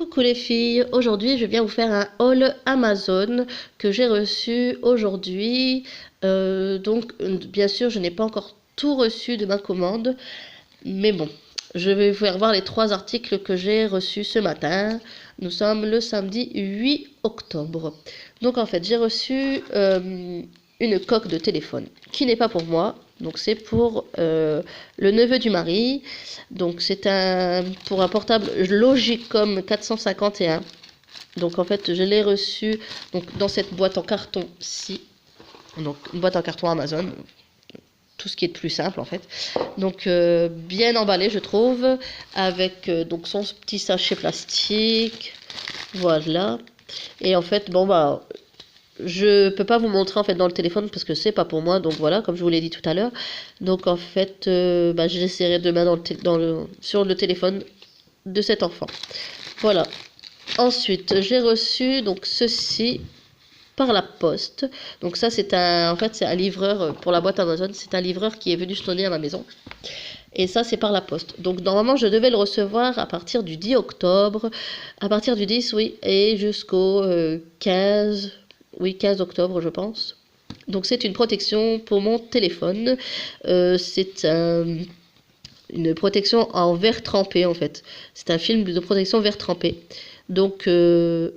Coucou les filles, aujourd'hui je viens vous faire un haul Amazon que j'ai reçu aujourd'hui. Bien sûr je n'ai pas encore tout reçu de ma commande, mais bon, je vais vous faire voir les 3 articles que j'ai reçus ce matin. Nous sommes le samedi 8 octobre. Donc en fait j'ai reçu une coque de téléphone qui n'est pas pour moi. Donc c'est pour le neveu du mari. Donc c'est pour un portable Logicom 451. Donc en fait je l'ai reçu donc dans cette boîte en carton-ci. Donc une boîte en carton Amazon. Tout ce qui est de plus simple en fait. Donc bien emballé je trouve. Avec donc son petit sachet plastique. Voilà. Et en fait bon bah je peux pas vous montrer en fait dans le téléphone parce que c'est pas pour moi, donc voilà, comme je vous l'ai dit tout à l'heure. Donc en fait j'essaierai demain sur le téléphone de cet enfant. Voilà. Ensuite j'ai reçu donc ceci par la poste. Donc ça c'est un livreur pour la boîte Amazon. C'est un livreur qui est venu sonner à ma maison. Et ça c'est par la poste. Donc normalement je devais le recevoir à partir du 10 octobre. À partir du 10 oui. Et jusqu'au 15. Oui, 15 octobre, je pense. Donc, c'est une protection pour mon téléphone. C'est une protection en verre trempé, en fait. C'est un film de protection verre trempé. Donc, je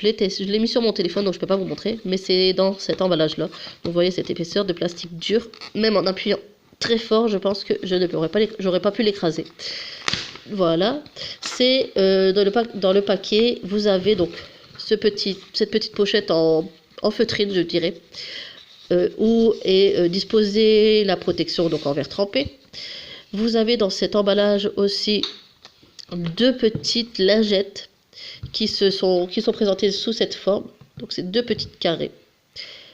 l'ai mis sur mon téléphone, donc je ne peux pas vous montrer. Mais c'est dans cet emballage-là. Donc, vous voyez cette épaisseur de plastique dur. Même en appuyant très fort, je pense que j'aurais pas pu l'écraser. Voilà. C'est dans le paquet, vous avez donc cette petite pochette en feutrine, je dirais, où est disposée la protection donc en verre trempé. Vous avez dans cet emballage aussi 2 petites lingettes qui sont présentées sous cette forme. Donc c'est 2 petites carrés.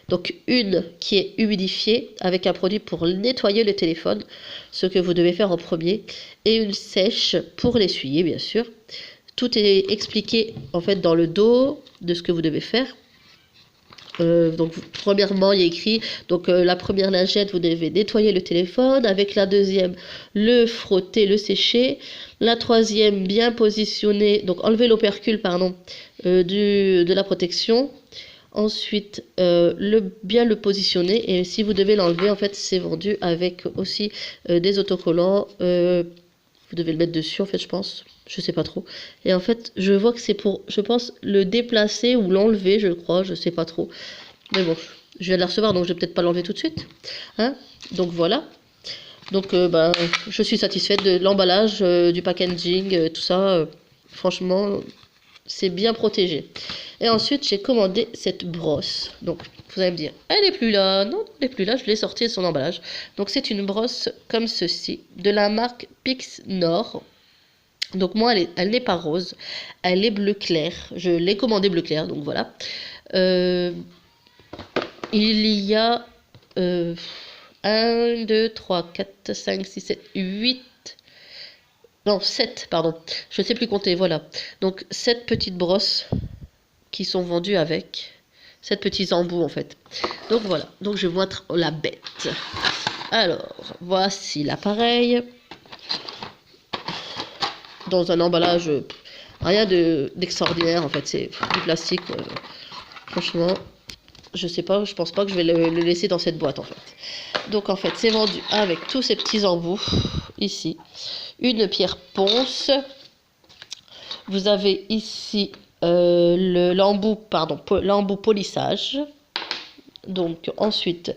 Donc une qui est humidifiée avec un produit pour nettoyer le téléphone, ce que vous devez faire en premier, et une sèche pour l'essuyer bien sûr. Tout est expliqué en fait dans le dos de ce que vous devez faire. Donc premièrement il y a écrit la première lingette vous devez nettoyer le téléphone, avec la deuxième le frotter, le sécher, la troisième bien positionner, donc enlever l'opercule de la protection, ensuite bien le positionner, et si vous devez l'enlever en fait c'est vendu avec aussi des autocollants. Vous devez le mettre dessus en fait je sais pas trop. Et en fait je vois que c'est pour, je pense, le déplacer ou l'enlever, je crois, je sais pas trop. Mais bon, je viens de la recevoir donc je vais peut-être pas l'enlever tout de suite. Hein, donc voilà. Donc je suis satisfaite de l'emballage, du packaging, tout ça. Franchement, c'est bien protégé. Et ensuite j'ai commandé cette brosse. Donc vous allez me dire, elle est plus là. Non, elle est plus là, je l'ai sortie de son emballage. Donc c'est une brosse comme ceci, de la marque Pixnor. Donc moi elle n'est pas rose, elle est bleu clair. Je l'ai commandée bleu clair, donc voilà. Il y a 1, 2, 3, 4, 5, 6, 7, 8... Non, 7, pardon. Je ne sais plus compter, voilà. Donc 7 petites brosses qui sont vendues avec. 7 petits embouts en fait. Donc voilà, donc je vais vous montrer la bête. Alors, voici l'appareil. Dans un emballage, rien d'extraordinaire en fait, c'est du plastique. Franchement, je sais pas, je pense pas que je vais le laisser dans cette boîte en fait. Donc en fait, c'est vendu avec tous ces petits embouts ici. Une pierre ponce. Vous avez ici l'embout polissage. Donc ensuite,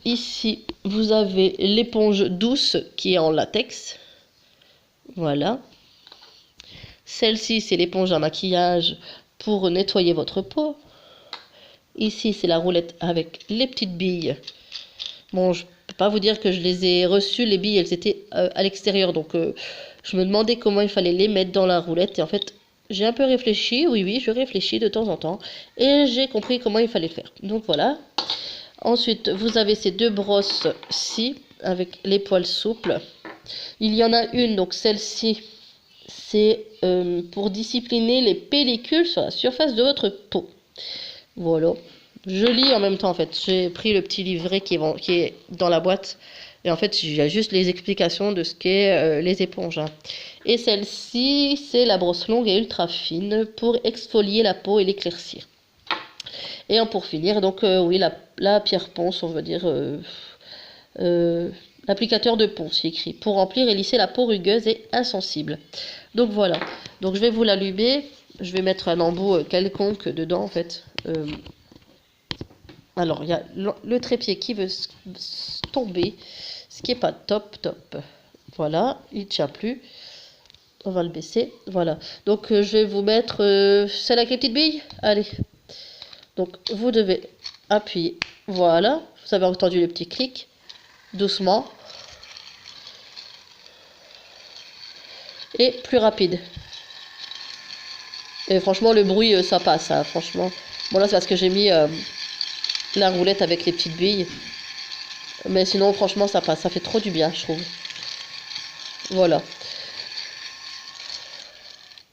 ici, vous avez l'éponge douce qui est en latex. Voilà. Celle-ci, c'est l'éponge à maquillage pour nettoyer votre peau. Ici, c'est la roulette avec les petites billes. Bon, je peux pas vous dire que je les ai reçues, les billes, elles étaient à l'extérieur. Donc, je me demandais comment il fallait les mettre dans la roulette. Et en fait, j'ai un peu réfléchi. Oui, je réfléchis de temps en temps. Et j'ai compris comment il fallait faire. Donc, voilà. Ensuite, vous avez ces 2 brosses-ci avec les poils souples. Il y en a une, donc celle-ci, c'est pour discipliner les pellicules sur la surface de votre peau. Voilà. Je lis en même temps en fait. J'ai pris le petit livret qui est dans la boîte. Et en fait, il y a juste les explications de ce qu'est les éponges. Hein. Et celle-ci, c'est la brosse longue et ultra fine pour exfolier la peau et l'éclaircir. Et pour finir, donc oui, la pierre ponce, on va dire, l'applicateur de ponce, il écrit, pour remplir et lisser la peau rugueuse et insensible. Donc voilà, donc je vais vous l'allumer, je vais mettre un embout quelconque dedans en fait. Alors, il y a le trépied qui veut tomber, ce qui est pas top. Voilà, il ne tient plus. On va le baisser. Voilà. Donc, je vais vous mettre celle avec les petites billes. Allez. Donc, vous devez appuyer. Voilà. Vous avez entendu les petits clics. Doucement. Et plus rapide. Et franchement, le bruit, ça passe. Hein, franchement. Bon, là, c'est parce que j'ai mis la roulette avec les petites billes. Mais sinon, franchement, ça passe. Ça fait trop du bien, je trouve. Voilà.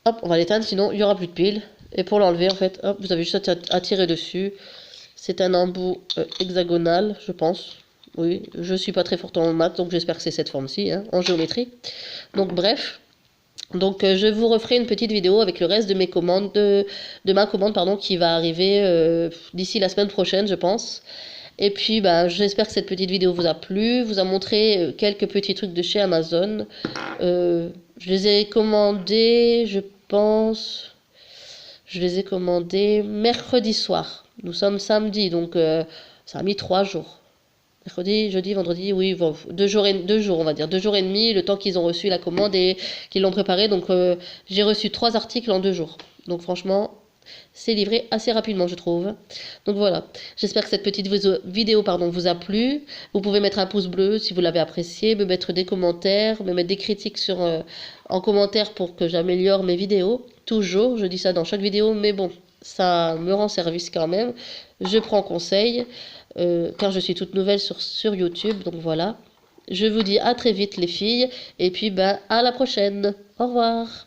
Hop, on va l'éteindre, sinon il n'y aura plus de pile. Et pour l'enlever, en fait, hop, vous avez juste à tirer dessus. C'est un embout hexagonal, je pense. Oui, je suis pas très forte en maths, donc j'espère que c'est cette forme-ci, hein, en géométrie. Donc bref. Donc je vous referai une petite vidéo avec le reste de mes commandes, de ma commande, pardon, qui va arriver d'ici la semaine prochaine, je pense. Et puis, bah, j'espère que cette petite vidéo vous a plu, vous a montré quelques petits trucs de chez Amazon. Je les ai commandés, je pense, je les ai commandés mercredi soir. Nous sommes samedi, donc ça a mis 3 jours. Mercredi, jeudi, vendredi, oui, bon, 2 jours, on va dire, 2 jours et demi, le temps qu'ils ont reçu la commande et qu'ils l'ont préparée. Donc, j'ai reçu 3 articles en 2 jours. Donc, franchement, c'est livré assez rapidement, je trouve. Donc voilà, j'espère que cette petite vidéo vous a plu. Vous pouvez mettre un pouce bleu si vous l'avez apprécié, me mettre des commentaires, me mettre des critiques en commentaire pour que j'améliore mes vidéos. Toujours, je dis ça dans chaque vidéo, mais bon, ça me rend service quand même. Je prends conseil, car je suis toute nouvelle sur YouTube, donc voilà. Je vous dis à très vite les filles, et puis à la prochaine. Au revoir.